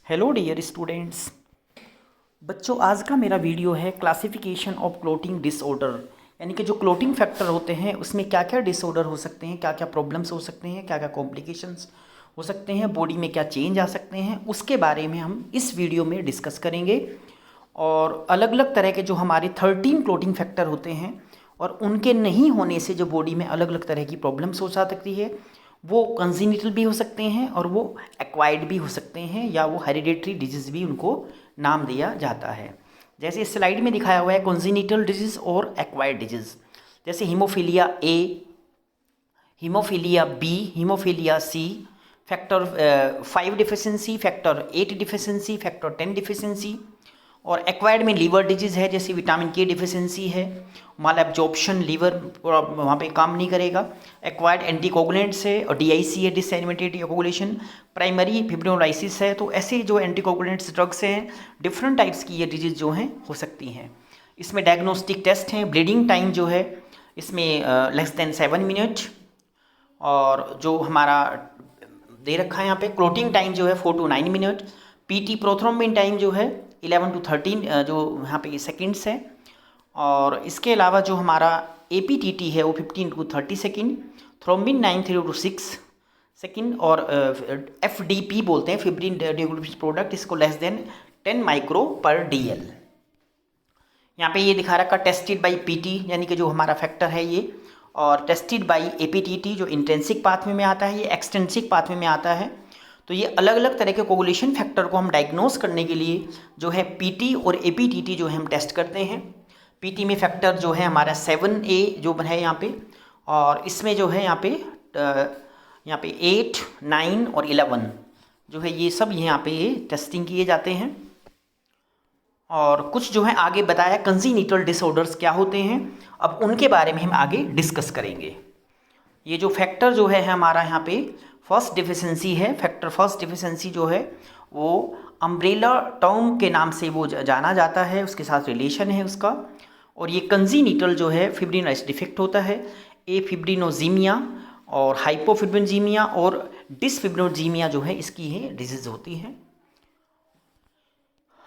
Hello dear students. बच्चों, आज का मेरा वीडियो है क्लासिफिकेशन ऑफ क्लोटिंग डिसऑर्डर, यानी कि जो क्लोटिंग फैक्टर होते हैं उसमें क्या क्या डिसऑर्डर हो सकते हैं, क्या क्या प्रॉब्लम्स हो सकते हैं, क्या क्या कॉम्प्लिकेशंस हो सकते हैं, बॉडी में क्या चेंज आ सकते हैं, उसके बारे में हम इस वीडियो में डिस्कस करेंगे। और अलग अलग तरह के जो हमारे 13 क्लोटिंग फैक्टर होते हैं और उनके नहीं होने से जो बॉडी में अलग अलग तरह की प्रॉब्लम्स हो सकती है, वो कंजीनिटल भी हो सकते हैं और वो एक्वायर्ड भी हो सकते हैं, या वो हेरिडेटरी डिजीज़ भी उनको नाम दिया जाता है। जैसे इस स्लाइड में दिखाया हुआ है कंजीनिटल डिजीज़ और एक्वायर्ड डिजीज़, जैसे haemophilia A, haemophilia B, haemophilia C, factor 5 deficiency, factor 8 deficiency, factor 10 deficiency. और एक्वायर्ड में लीवर डिजीज़ है, जैसे विटामिन के डिफिशेंसी है, माल एब्जॉर्प्शन लीवर वहाँ पे काम नहीं करेगा। एक्वायर्ड एंटीकोगुलेंट्स है और डीआईसी है, डिसएनिमेटेड कोगुलेशन। प्राइमरी फिब्रोलाइसिस है। तो ऐसे जो एंटीकोगुलेंट्स ड्रग्स हैं, डिफरेंट टाइप्स की ये डिजीज़ जो हैं हो सकती हैं। इसमें डायग्नोस्टिक टेस्ट हैं। ब्लीडिंग टाइम जो है इसमें लेस देन 7 मिनट, और जो हमारा दे रखा है यहाँ पे क्लोटिंग टाइम जो है 4 to 9 minute. PT prothrombin time जो है 11 to 13 जो यहाँ पे सेकंड्स है। और इसके अलावा जो हमारा एपीटीटी है वो 15 to 30 second, thrombin 9 to 6 second, और एफडीपी बोलते हैं फिब्रिन डिग्लूकोज प्रोडक्ट, इसको लेस देन 10 माइक्रो पर डीएल। यहाँ पे ये दिखा रखा टेस्टेड बाई पीटी, यानी कि जो हमारा फैक्टर है ये, और टेस्टेड बाई एपीटीटी जो इंटेंसिक पाथवे में आता है, ये एक्सटेंसिक पाथवे में आता है। तो ये अलग अलग तरह के कोगुलेशन फैक्टर को हम डायग्नोस करने के लिए जो है पीटी और एपीटीटी जो है हम टेस्ट करते हैं। पीटी में फैक्टर जो है हमारा 7A जो है यहाँ पे, और इसमें जो है यहाँ पे 8, 9 और 11 जो है ये सब यहाँ पे टेस्टिंग किए जाते हैं। और कुछ जो है आगे बताया कंजीनिटल डिसऑर्डर्स क्या होते हैं, अब उनके बारे में हम आगे डिस्कस करेंगे। ये जो फैक्टर जो है हमारा यहाँ पे फर्स्ट डिफिशेंसी है, फैक्टर फर्स्ट डिफिशेंसी जो है वो अम्ब्रेला टर्म के नाम से वो जाना जाता है, उसके साथ रिलेशन है उसका। और ये कंजीनिटल जो है फिब्रिनोजेनिस डिफेक्ट होता है, एफिब्रिनोजीमिया और हाइपोफिब्रिनजीमिया और डिसफिब्रिनोजीमिया जो है इसकी है डिजीज़ होती है।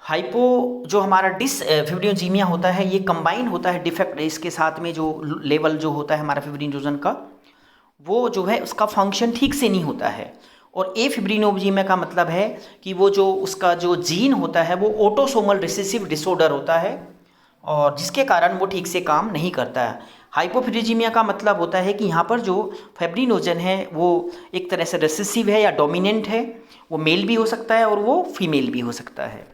हाइपो जो हमारा डिसफिब्रिनोजीमिया होता है ये कंबाइन होता है डिफेक्ट, इसके साथ में जो लेवल जो होता है हमारा फिब्रिनोजन का, वो जो है उसका फंक्शन ठीक से नहीं होता है। और एफिब्रिनोजीमिया का मतलब है कि वो जो उसका जो जीन होता है वो ऑटोसोमल रिसेसिव डिसऑर्डर होता है, और जिसके कारण वो ठीक से काम नहीं करता है। हाइपोफिब्रिनोजीमिया का मतलब होता है कि यहाँ पर जो फाइब्रिनोजन है वो एक तरह से रिसेसिव है या डोमिनेंट है, वो मेल भी हो सकता है और वो फीमेल भी हो सकता है।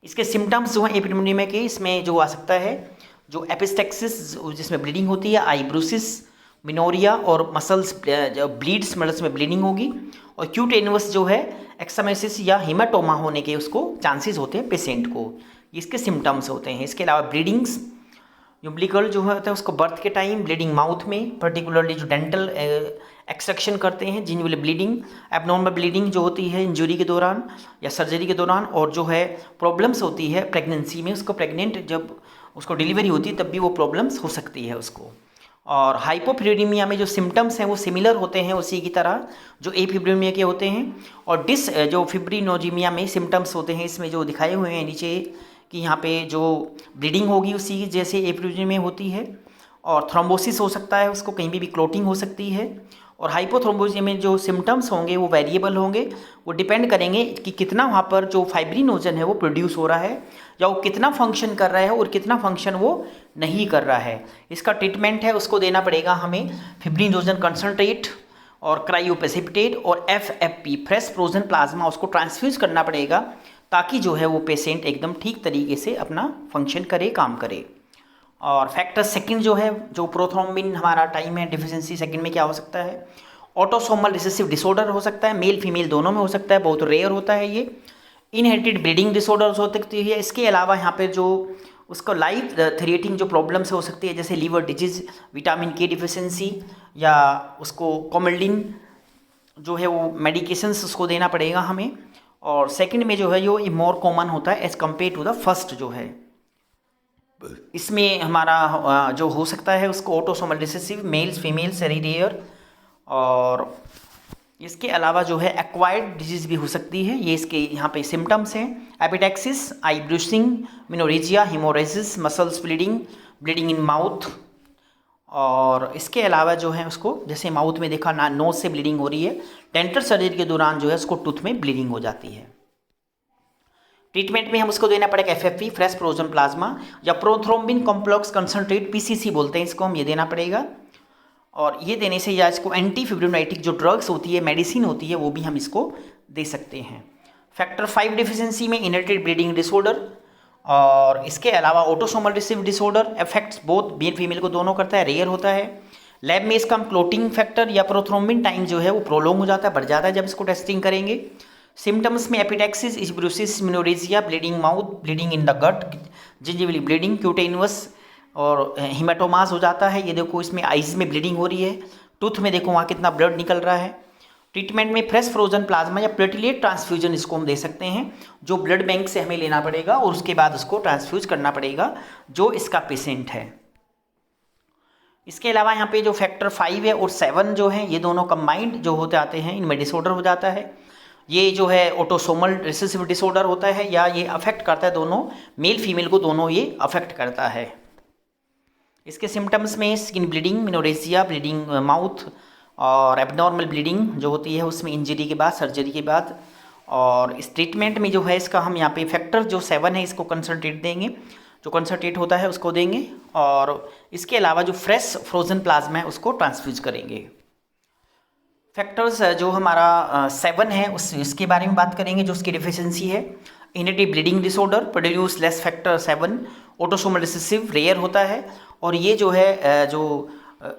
इसके सिम्टम्स जो हैं एपिडेमिया के, इसमें जो आ सकता है जो एपिस्टेक्सिस जिसमें ब्लीडिंग होती है, आईब्रोसिस, मिनोरिया और मसल्स ब्लीड्स, मसल्स में ब्लीडिंग होगी, और क्यूटेनियस जो है एक्सामेसिस या हेमाटोमा होने के उसको चांसेस होते हैं पेशेंट को, इसके सिम्टम्स होते हैं। इसके अलावा ब्लीडिंग्स यूम्बिलिकल जो होता है उसको बर्थ के टाइम, ब्लीडिंग माउथ में, पर्टिकुलरली जो डेंटल एक्सट्रैक्शन करते हैं जिन्हें ब्लीडिंग, एबनॉर्मल ब्लीडिंग जो होती है इंजरी के दौरान या सर्जरी के दौरान, और जो है प्रॉब्लम्स होती है प्रेगनेंसी में, उसको प्रेग्नेंट जब उसको डिलीवरी होती है तब भी वो प्रॉब्लम्स हो सकती है उसको। और हाइपोफिब्रिनोजेनिया में जो सिम्टम्स हैं वो सिमिलर होते हैं उसी की तरह जो एफिब्रिनोजेनिया के होते हैं। और जो फिब्रिनोजेनिया में सिम्टम्स होते हैं इसमें जो दिखाए हुए हैं नीचे कि यहाँ पे जो ब्लीडिंग होगी उसी जैसे एफिब्रिनोजेनिया में होती है, और थ्रोम्बोसिस हो सकता है, उसको कहीं भी क्लोटिंग हो सकती है। और हाइपोथ्रोम्बोसिस में जो सिम्टम्स होंगे वो वेरिएबल होंगे, वो डिपेंड करेंगे कि कितना वहाँ पर जो फाइब्रिनोजन है वो प्रोड्यूस हो रहा है, या वो कितना फंक्शन कर रहा है और कितना फंक्शन वो नहीं कर रहा है। इसका ट्रीटमेंट है उसको देना पड़ेगा हमें फिब्रिनोजन कंसनट्रेट और क्रायोप्रेसिपिटेट और FFP फ्रेश फ्रोजन प्लाज्मा, उसको ट्रांसफ्यूज करना पड़ेगा ताकि जो है वो पेशेंट एकदम ठीक तरीके से अपना फंक्शन करे, काम करे। और फैक्टर सेकंड जो है जो प्रोथ्रोम्बिन हमारा टाइम है डिफिशिएंसी सेकंड में क्या हो सकता है, ऑटोसोमल रिसेसिव डिसऑर्डर हो सकता है, मेल फीमेल दोनों में हो सकता है, बहुत रेयर होता है ये। इनहेरिटेड ब्लीडिंग डिसऑर्डर्स हो सकती है। इसके अलावा यहाँ पे जो उसको लाइफ थ्रेटिंग जो प्रॉब्लम्स हो सकती है जैसे लीवर डिजीज, विटामिन के डिफिशिएंसी, या उसको कोमल्डिन जो है वो मेडिकेशंस उसको देना पड़ेगा हमें। और सेकंड में जो है ये मोर कॉमन होता है as compare to the first जो है। इसमें हमारा जो हो सकता है उसको autosomal recessive, males females rare, और इसके अलावा जो है एक्वायर्ड डिजीज़ भी हो सकती है। ये इसके यहाँ पे सिम्टम्स हैं: epistaxis, easy bruising, menorrhagia, haemorrhages, muscles bleeding, bleeding in mouth. और इसके अलावा जो है उसको जैसे माउथ में देखा ना, नोज से ब्लीडिंग हो रही है, डेंटल सर्जरी के दौरान जो है उसको टूथ में ब्लीडिंग हो जाती है। ट्रीटमेंट में हम उसको देना पड़ेगा FFP, फ्रेश फ्रोजन प्लाज्मा, या प्रोथ्रोम्बिन कॉम्प्लेक्स कंसनट्रेट, PCC बोलते हैं इसको, हम ये देना पड़ेगा। और ये देने से या इसको एंटी फिब्रोनाइटिक जो ड्रग्स होती है, मेडिसिन होती है, वो भी हम इसको दे सकते हैं। फैक्टर 5 डिफिशिएंसी में इनहेरिटेड ब्लीडिंग डिसऑर्डर, और इसके अलावा autosomal recessive disorder affects both male female को दोनों करता है, रेयर होता है। लैब में इसका हम क्लोटिंग फैक्टर या प्रोथ्रोम्बिन टाइम जो है वो प्रोलॉन्ग हो जाता है, बढ़ जाता है जब इसको टेस्टिंग करेंगे। सिम्टम्स में epistaxis, easy bruises, menorrhagia, bleeding mouth, bleeding in the gut, gingival bleeding, cutaneous और हिमेटोमास हो जाता है। ये देखो इसमें आइज में ब्लीडिंग हो रही है, टूथ में देखो वहाँ कितना ब्लड निकल रहा है। ट्रीटमेंट में फ्रेश फ्रोजन प्लाज्मा या प्लेटलेट ट्रांसफ्यूजन इसको हम दे सकते हैं, जो ब्लड बैंक से हमें लेना पड़ेगा और उसके बाद उसको ट्रांसफ्यूज करना पड़ेगा जो इसका पेशेंट है। इसके अलावा यहाँ पे जो फैक्टर 5 है और 7 जो है, ये दोनों कंबाइंड जो होते आते हैं, इनमें डिसऑर्डर हो जाता है। ये जो है ऑटोसोमल रिसेसिव डिसऑर्डर होता है, या ये अफेक्ट करता है दोनों, मेल फीमेल को दोनों ये अफेक्ट करता है। इसके सिम्टम्स में skin bleeding, menorrhagia, bleeding mouth और एबनॉर्मल ब्लीडिंग जो होती है उसमें इंजरी के बाद, सर्जरी के बाद। और इस ट्रीटमेंट में जो है इसका हम यहाँ पे फैक्टर जो 7 है इसको कंसनट्रेट देंगे, जो कंसनट्रेट होता है उसको देंगे, और इसके अलावा जो फ्रेश फ्रोजन प्लाज्मा है उसको ट्रांसफ्यूज करेंगे। फैक्टर्स जो हमारा 7 है उसके बारे में बात करेंगे, जो उसकी डिफिशिएंसी है। Inherited bleeding disorder produce less factor 7, autosomal recessive, rare होता है। और ये जो है जो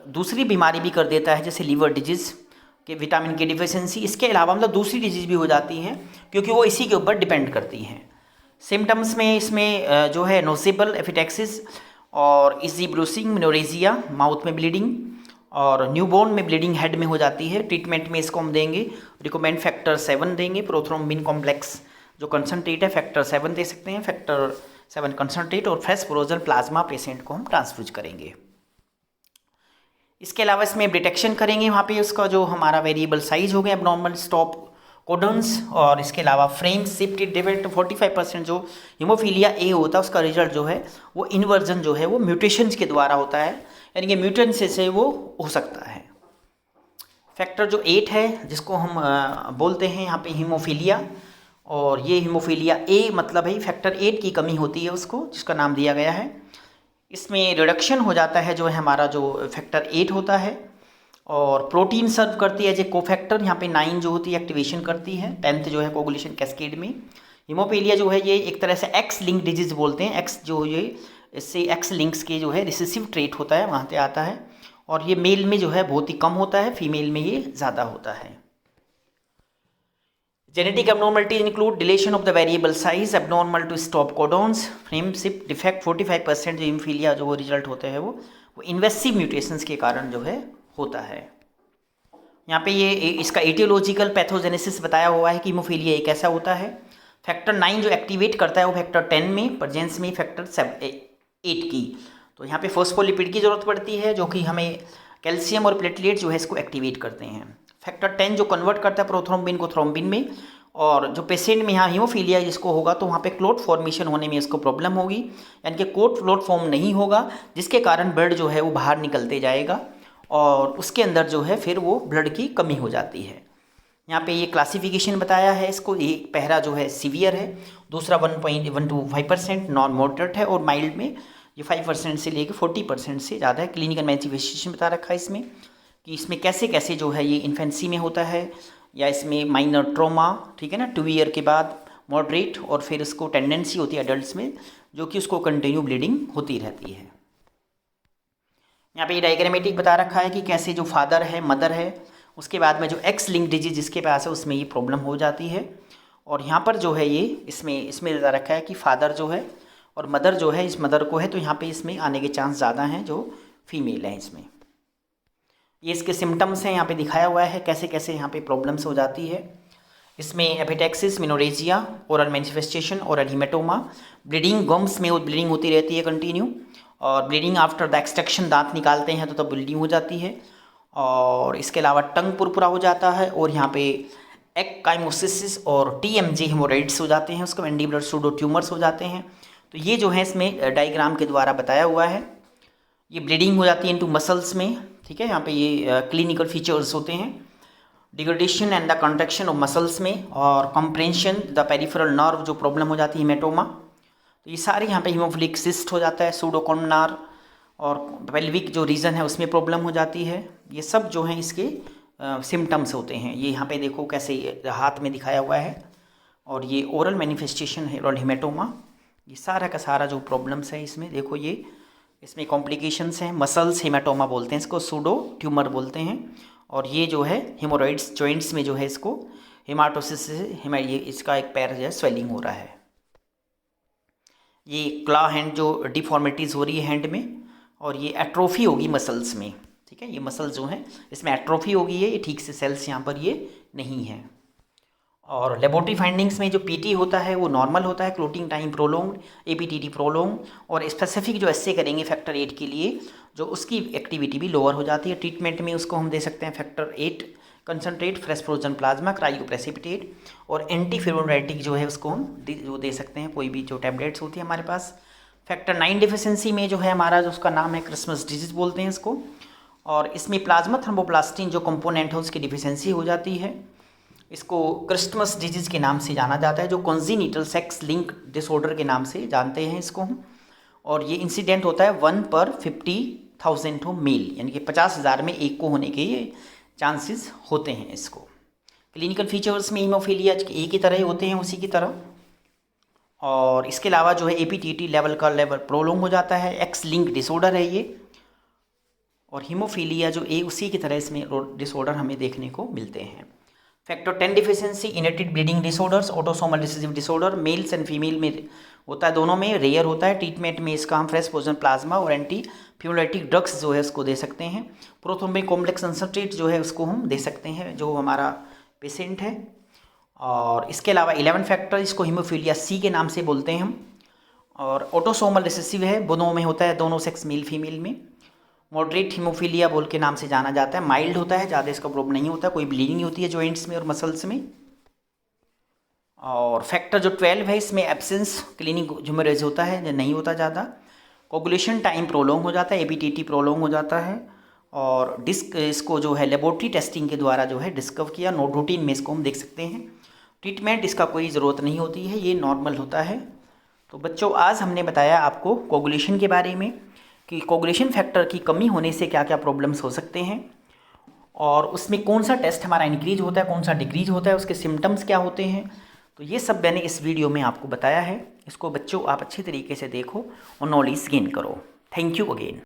दूसरी बीमारी भी कर देता है, जैसे लीवर डिजीज़ के विटामिन की डिफिशिएंसी। इसके अलावा मतलब दूसरी डिजीज़ भी हो जाती हैं क्योंकि वो इसी के ऊपर डिपेंड करती हैं। सिम्टम्स में इसमें जो है नोसेबल एपिटैक्सिस और इजी ब्रूसिंग, मेनोरेजिया, माउथ में ब्लीडिंग और न्यूबॉर्न में ब्लीडिंग हेड में हो जाती है। ट्रीटमेंट में इसको हम देंगे, रिकमेंड फैक्टर 7 देंगे, प्रोथ्रोम्बिन कॉम्प्लेक्स जो कंसनट्रेट है फैक्टर 7 दे सकते हैं, फैक्टर 7 कंसनट्रेट, और फ्रेश फ्रोजन प्लाज्मा पेशेंट को हम ट्रांसफ्यूज करेंगे। इसके अलावा इसमें डिटेक्शन करेंगे वहाँ पे उसका जो हमारा वेरिएबल साइज हो गया, एबनॉर्मल स्टॉप कोडन्स, और इसके अलावा फ्रेम शिफ्टेड डिफेक्ट 45% जो हीमोफीलिया ए होता है उसका रिजल्ट जो है वो इन्वर्जन जो है वो म्यूटेशंस के द्वारा होता है, यानी कि म्यूटेंट से वो हो सकता है। फैक्टर जो 8 है जिसको हम बोलते हैं यहाँ पे हीमोफीलिया, और ये हीमोफीलिया ए मतलब है फैक्टर 8 की कमी होती है उसको, जिसका नाम दिया गया है। इसमें रिडक्शन हो जाता है जो है हमारा जो फैक्टर 8 होता है, और प्रोटीन सर्व करती है जो कोफैक्टर यहाँ पे 9 जो होती है एक्टिवेशन करती है, 10th जो है कोगुलेशन कैस्केड में। हीमोफीलिया जो है ये एक तरह से एक्स लिंक डिजीज बोलते हैं, एक्स जो ये इससे एक्स लिंक्स के जो है रिसेसिव ट्रेट होता है वहाँ पे आता है, और ये मेल में जो है बहुत ही कम होता है, फीमेल में ये ज़्यादा होता है। Genetic abnormalities include deletion of the variable size, abnormal to stop codons, frameshift defect. 45% जो हीमोफीलिया जो वो रिजल्ट होते हैं वो इन्वेसिव म्यूटेशंस के कारण जो है होता है। यहाँ पे ये इसका एटियोलॉजिकल पैथोजेनेसिस बताया हुआ है कि हीमोफीलिया एक ऐसा होता है। फैक्टर 9 जो एक्टिवेट करता है वो फैक्टर 10 में, प्रेजेंस में फैक्टर 8 की। तो यहाँ पे फॉस्फोलिपिड की ज़रूरत पड़ती है जो कि हमें कैल्शियम और प्लेटलेट जो है इसको एक्टिवेट करते हैं। फैक्टर 10 जो कन्वर्ट करता है प्रोथ्रोम्बिन को थ्रोम्बिन में, और जो पेशेंट में यहाँ हीमोफीलिया जिसको होगा तो वहाँ पे क्लोट फॉर्मेशन होने में इसको प्रॉब्लम होगी, यानी कि क्लोट फॉर्म नहीं होगा, जिसके कारण ब्लड जो है वो बाहर निकलते जाएगा और उसके अंदर जो है फिर वो ब्लड की कमी हो जाती है। यहाँ पे ये क्लासिफिकेशन बताया है इसको, एक पहला जो है सीवियर है, दूसरा 1.1 to 5% नॉन मॉडरेट है, और माइल्ड में ये 5% से लेकर 40% से ज़्यादा है। क्लिनिकल मैनिफेस्टेशन बता रखा है इसमें कि इसमें कैसे कैसे जो है ये इन्फेंसी में होता है, या इसमें माइनर ट्रोमा, ठीक है ना, 2 ईयर के बाद मॉडरेट, और फिर इसको टेंडेंसी होती है अडल्ट में जो कि उसको कंटिन्यू ब्लीडिंग होती रहती है। यहाँ पे डायग्रामेटिक बता रखा है कि कैसे जो फादर है, मदर है, उसके बाद में जो एक्स लिंक डिजीज जिसके पास है उसमें ये प्रॉब्लम हो जाती है। और यहाँ पर जो है ये इसमें बता रखा है कि फादर जो है और मदर जो है, इस मदर को है तो यहाँ पे इसमें आने के चांस ज़्यादा हैं जो फीमेल हैं इसमें। ये इसके सिम्टम्स हैं यहाँ पे दिखाया हुआ है कैसे कैसे यहाँ पे प्रॉब्लम्स हो जाती है। इसमें epistaxis, menorrhagia, oral manifestation, oral haematoma, bleeding, gums में वो ब्लीडिंग होती रहती है कंटिन्यू, और ब्लीडिंग आफ्टर द एक्सट्रैक्शन, दांत निकालते हैं तो तब ब्लीडिंग हो जाती है, और इसके अलावा टंग पुरपुरा हो जाता है, और यहाँ पे एक्काइमोसिस और TMJ हेमोराइड्स हो जाते हैं, उसको मैंडिबुलर सूडो ट्यूमर्स हो जाते हैं। तो ये जो है इसमें डायग्राम के द्वारा बताया हुआ है। ये ब्लीडिंग हो जाती है इनटू मसल्स में, ठीक है। यहाँ पे ये क्लिनिकल फीचर्स होते हैं, degradation and the contraction of muscles में, और कंप्रेंशन द पेरिफेरल नर्व जो प्रॉब्लम हो जाती है हेमेटोमा। तो ये सारे यहाँ पे हीमोफिलिक सिस्ट हो जाता है, सूडोकोलमनार और पेल्विक जो रीजन है उसमें प्रॉब्लम हो जाती है। ये सब जो हैं इसके सिम्टम्स होते हैं। ये यहाँ पे देखो कैसे हाथ में दिखाया हुआ है, और ये ओरल मैनिफेस्टेशन है और हेमेटोमा। ये सारा का सारा जो प्रॉब्लम्स है इसमें देखो, ये इसमें कॉम्प्लिकेशंस हैं। मसल्स हेमेटोमा बोलते हैं इसको, सूडो ट्यूमर बोलते हैं। और ये जो है हेमोरॉइड्स जॉइंट्स में जो है इसको हेमाटोसिस से ये इसका एक पैर जो है स्वेलिंग हो रहा है। ये क्ला हैंड जो डिफॉर्मिटीज़ हो रही है हैंड में, और ये एट्रोफी होगी मसल्स में, ठीक है। ये मसल्स जो हैं इसमें एट्रोफी होगी, ये ठीक से सेल्स यहाँ पर ये नहीं है। और लेबोरेटरी फाइंडिंग्स में जो PT होता है वो नॉर्मल होता है, clotting time prolong, APTT prolong, और स्पेसिफिक जो एस्से करेंगे फैक्टर 8 के लिए जो उसकी एक्टिविटी भी लोअर हो जाती है। ट्रीटमेंट में उसको हम दे सकते हैं factor 8 concentrate, fresh frozen plasma, cryoprecipitate, और एंटी फिब्रोनाइटिक जो है उसको हम जो दे सकते हैं, कोई भी जो टैबलेट्स होती है हमारे पास। फैक्टर 9 डिफिशेंसी में जो है हमारा जो उसका नाम है क्रिसमस डिजीज़ बोलते हैं इसको, और इसमें प्लाज्मा थ्रोम्बोप्लास्टिन जो कंपोनेंट है उसकी डिफिशेंसी हो जाती है। इसको क्रिस्टमस डिजीज़ के नाम से जाना जाता है, जो कॉन्जीनिटल सेक्स लिंक डिसऑर्डर के नाम से जानते हैं इसको हम। और ये इंसिडेंट होता है 1 पर 50,000 हो मेल, यानी कि 50,000 में एक को होने के ये चांसेस होते हैं इसको। क्लिनिकल फीचर्स में हीमोफीलिया एक ही तरह ही होते हैं उसी की तरह। और इसके अलावा जो है APTT लेवल का लेवल प्रोलोंग हो जाता है, एक्स लिंक डिसऑर्डर है ये। और हीमोफीलिया जो उसी की तरह इसमें डिसऑर्डर हमें देखने को मिलते हैं। Factor 10 deficiency, inherited bleeding disorders, autosomal recessive disorder, males and female में होता है, दोनों में रेयर होता है। ट्रीटमेंट में इसका हम फ्रेश फ्रोजन प्लाज्मा और एंटी फ्यूमोलाइटिक ड्रग्स जो है उसको दे सकते हैं। प्रोथ्रोम्बिक कॉम्प्लेक्स कंसंट्रेट जो है उसको हम दे सकते हैं जो हमारा पेशेंट है। और इसके अलावा 11 फैक्टर, इसको हीमोफीलिया C के नाम से बोलते हैं हम। और ऑटोसोमल रिसेसिव है, दोनों में होता है, दोनों सेक्स मेल फीमेल में। मॉडरेट हीमोफीलिया बोल के नाम से जाना जाता है, माइल्ड होता है, ज़्यादा इसका प्रॉब्लम नहीं होता, कोई ब्लीडिंग नहीं होती है जॉइंट्स में और मसल्स में। और फैक्टर जो 12 है इसमें एब्सेंस क्लिनिक ह्यूमरेज होता है, जो नहीं होता ज़्यादा। कोगुलेशन टाइम प्रोलोंग हो जाता है, APTT प्रोलोंग हो जाता है। और इसको जो है लेबोरेटरी टेस्टिंग के द्वारा जो है डिस्कवर किया, नोट रूटीन में इसको हम देख सकते हैं। ट्रीटमेंट इसका कोई ज़रूरत नहीं होती है, ये नॉर्मल होता है। तो बच्चों आज हमने बताया आपको कोगुलेशन के बारे में कि कोगुलेशन फैक्टर की कमी होने से क्या क्या प्रॉब्लम्स हो सकते हैं, और उसमें कौन सा टेस्ट हमारा इंक्रीज होता है, कौन सा डिक्रीज होता है, उसके सिम्टम्स क्या होते हैं। तो ये सब मैंने इस वीडियो में आपको बताया है। इसको बच्चों आप अच्छे तरीके से देखो और नॉलेज गेन करो। Thank you again.